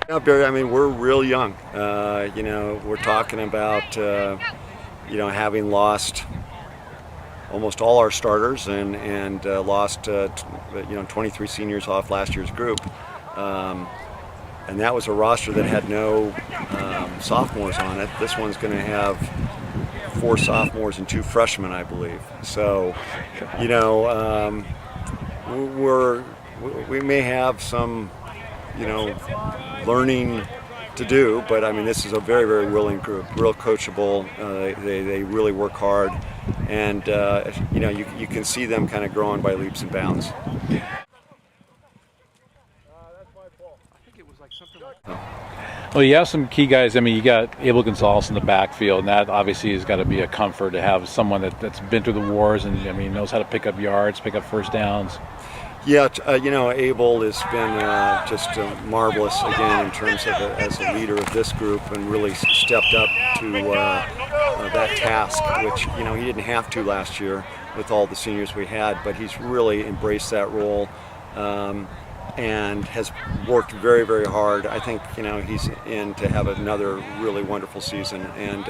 Up there, I mean, we're real young. We're talking about, having lost almost all our starters and lost, 23 seniors off last year's group. And that was a roster that had no sophomores on it. This one's going to have 4 sophomores and 2 freshmen, I believe. So, we may have some, learning to do, but I mean, this is a very, very willing group, real coachable. They really work hard, and you can see them kind of growing by leaps and bounds. Well, you have some key guys. I mean, you got Abel Gonzalez in the backfield, and that obviously has got to be a comfort to have someone that's been through the wars and, knows how to pick up yards, pick up first downs. Yeah, Abel has been just marvelous again in terms of as a leader of this group, and really stepped up to that task, which he didn't have to last year with all the seniors we had, but he's really embraced that role and has worked very, very hard. I think he's in to have another really wonderful season, and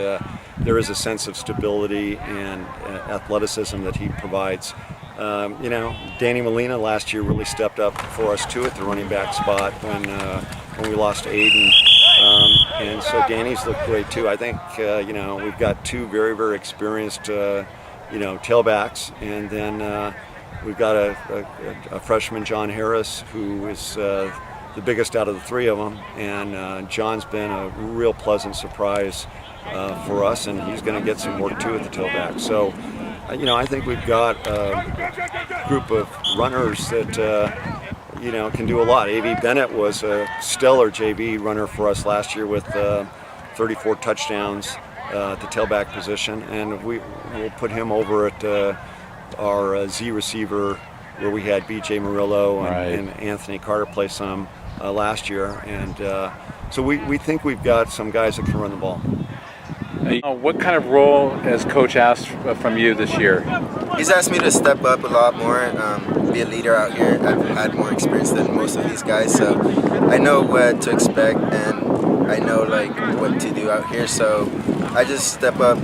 there is a sense of stability and athleticism that he provides. Danny Molina last year really stepped up for us too at the running back spot when we lost Aiden, and so Danny's looked great too. I think we've got 2 very, very experienced tailbacks, and then we've got a freshman, John Harris, who is the biggest out of the 3 of them, and John's been a real pleasant surprise for us, and he's going to get some work too at the tailback. So I think we've got a group of runners that, can do a lot. A.V. Bennett was a stellar JV runner for us last year with 34 touchdowns at the tailback position, and we'll put him over at our Z receiver where we had B.J. Murillo and Anthony Carter play some last year. And so we think we've got some guys that can run the ball. What kind of role has Coach asked from you this year? He's asked me to step up a lot more, be a leader out here. I've had more experience than most of these guys, so I know what to expect and I know what to do out here. So I just step up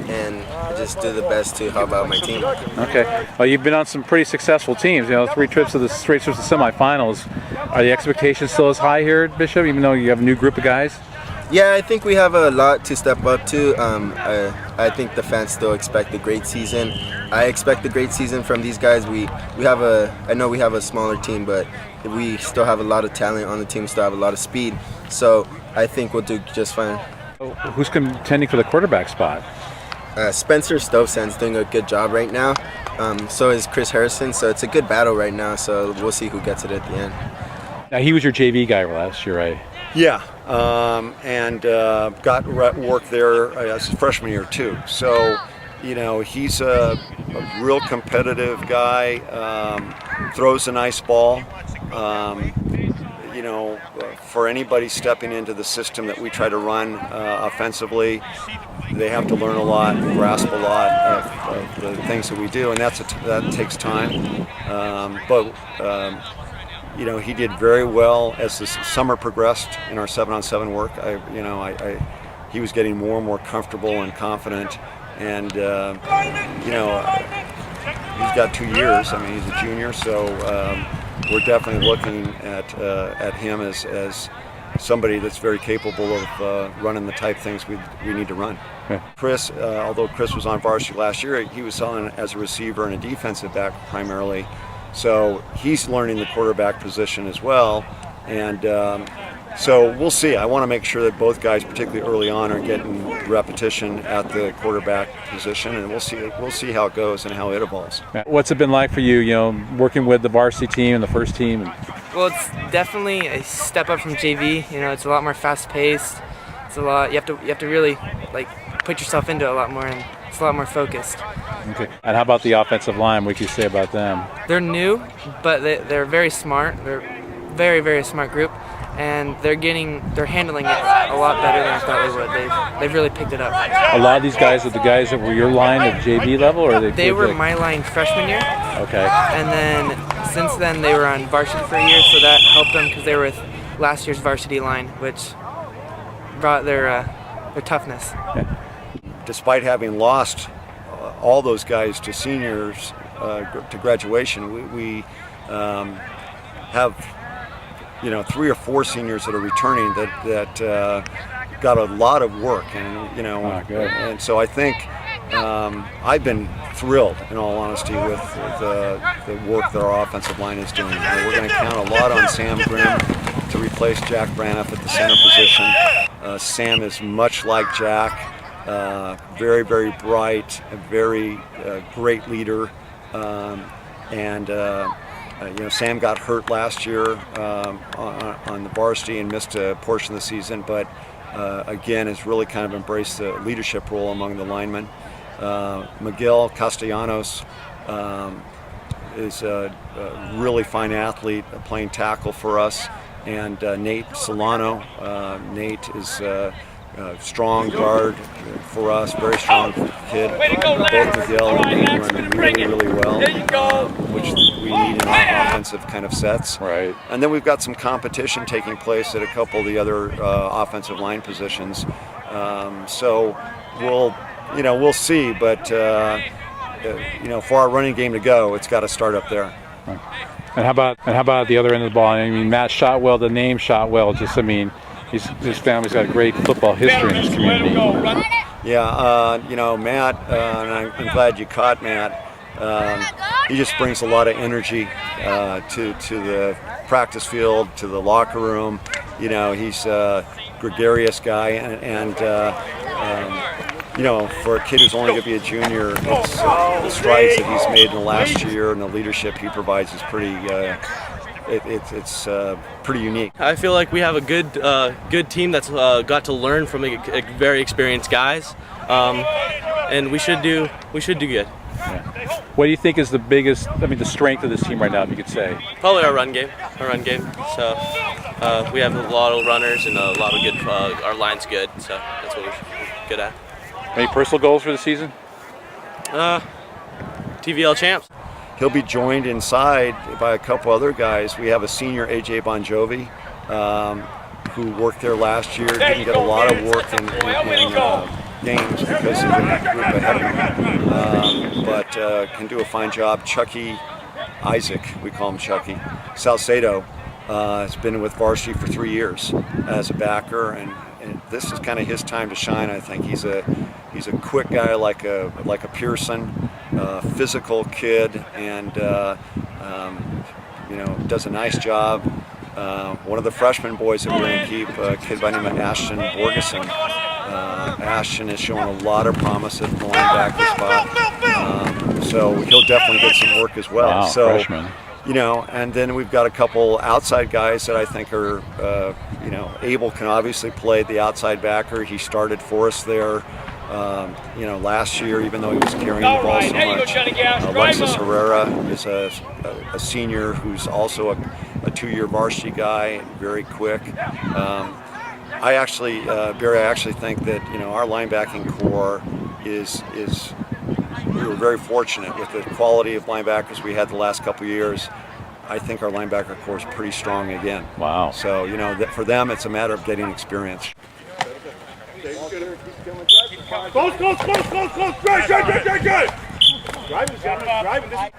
and I just do the best to help out my team. Okay. Well, you've been on some pretty successful teams. 3 trips to the semifinals. Are the expectations still as high here at Bishop, even though you have a new group of guys? Yeah, I think we have a lot to step up to. I think the fans still expect a great season. I expect a great season from these guys. I know we have a smaller team, but we still have a lot of talent on the team, still have a lot of speed. So I think we'll do just fine. Who's contending for the quarterback spot? Spencer Stovesand's doing a good job right now. So is Chris Harrison. So it's a good battle right now. So we'll see who gets it at the end. Now, he was your JV guy last year, right? Yeah, and got work there as a freshman year too. So, he's a real competitive guy, throws a nice ball. For anybody stepping into the system that we try to run offensively, they have to learn a lot, grasp a lot of the things that we do, and that takes time. He did very well as the summer progressed in our 7-on-7 work. He was getting more and more comfortable and confident, and he's got 2 years. I mean, he's a junior, so we're definitely looking at him as somebody that's very capable of running the type things we need to run. Okay. Chris, although Chris was on varsity last year, he was on as a receiver and a defensive back primarily. So he's learning the quarterback position as well, and so we'll see. I want to make sure that both guys, particularly early on, are getting repetition at the quarterback position, and we'll see how it goes and how it evolves. What's it been like for you, working with the varsity team and the first team? Well, it's definitely a step up from JV. It's a lot more fast-paced. It's a lot. You have to really put yourself into it a lot more, and it's a lot more focused. Okay. And how about the offensive line? What can you say about them? They're new, but they're very smart. They're a very, very smart group. and they're handling it a lot better than I thought they would. They've really picked it up. A lot of these guys are the guys that were your line of JV level, or they were my line freshman year. Okay. And then since then they were on varsity for a year, so that helped them because they were with last year's varsity line, which brought their toughness. Despite having lost all those guys to seniors to graduation, we have 3 or 4 seniors that are returning that got a lot of work, and and so I think I've been thrilled, in all honesty, with the work that our offensive line is doing. We're going to count a lot on Sam Grimm to replace Jack Braniff at the center position. Sam is much like Jack. Very, very bright, a very great leader, and Sam got hurt last year on the varsity and missed a portion of the season, but again has really kind of embraced the leadership role among the linemen. Miguel Castellanos is a really fine athlete, playing tackle for us, and Nate Solano. Nate is strong guard for us, very strong kid. Both Miguel and Nate run really, really well, which we need in our offensive kind of sets. Right. And then we've got some competition taking place at a couple of the other offensive line positions. So we'll see, but for our running game to go, it's got to start up there. And how about the other end of the ball? I mean, Matt Shotwell, the name Shotwell, his family's got a great football history in this community. Yeah, Matt, and I'm glad you caught Matt. He just brings a lot of energy to the practice field, to the locker room. He's a gregarious guy, and for a kid who's only going to be a junior, the strides that he's made in the last year and the leadership he provides is pretty. It's pretty unique. I feel like we have a good team that's got to learn from very experienced guys, and we should do good. Yeah. What do you think is the strength of this team right now, if you could say? Probably our run game. So we have a lot of runners and a lot of good. Our line's good, so that's what we're good at. Any personal goals for the season? TVL champs. He'll be joined inside by a couple other guys. We have a senior, AJ Bon Jovi, who worked there last year. Didn't get a lot of work in games because of the group ahead of him, but can do a fine job. Chucky Isaac, we call him Chucky. Salcedo has been with varsity for 3 years as a backer, and this is kind of his time to shine. I think he's a quick guy like a Pearson, physical kid, and does a nice job. One of the freshman boys that we're going to keep, a kid by the name of Ashton Borgeson. Ashton is showing a lot of promise at the linebacker spot, so he'll definitely get some work as well. Wow, so, freshman. And then we've got a couple outside guys that I think are, Abel can obviously play the outside backer. He started for us there, last year, even though he was carrying the ball so much. Alexis Herrera is a senior who's also a 2-year varsity guy and very quick. I actually think that our linebacking core is. We were very fortunate with the quality of linebackers we had the last couple of years. I think our linebacker core is pretty strong again. Wow. So, for them, it's a matter of getting experience.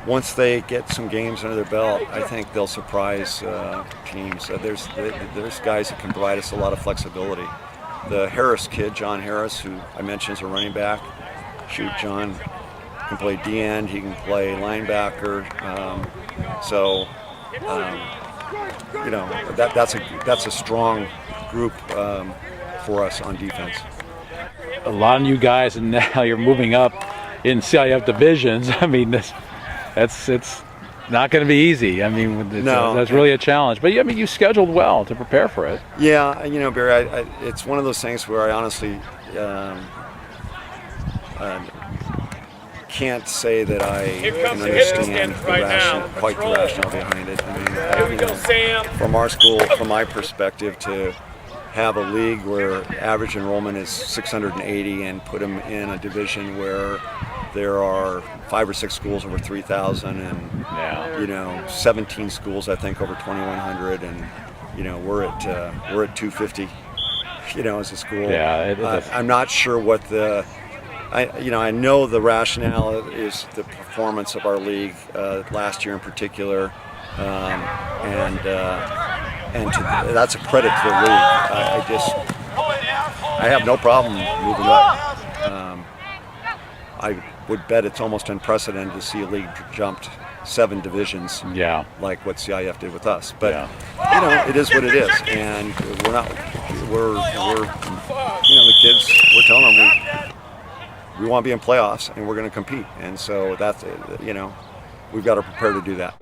Once they get some games under their belt, I think they'll surprise teams. There's guys that can provide us a lot of flexibility. The Harris kid, John Harris, who I mentioned is a running back. Shoot, John can play D-end, he can play linebacker. That's a strong group for us on defense. A lot of new guys, and now you're moving up in CIF divisions. I mean, it's not going to be easy. I mean, that's really a challenge. But you scheduled well to prepare for it. Yeah, Barry, it's one of those things where I honestly can't say that I can understand quite the rationale behind it. I mean, from our school, from my perspective, to have a league where average enrollment is 680 and put them in a division where there are 5 or 6 schools over 3,000 and 17 schools I think over 2,100, and we're at 250. As a school. I'm not sure what I know the rationale is the performance of our league last year in particular, and that's a credit to the league. I have no problem moving up. I would bet it's almost unprecedented to see a league jumped 7 divisions, like what CIF did with us. But it is what it is, and we're the kids. We're telling them we want to be in playoffs and we're going to compete, and so that's we've got to prepare to do that.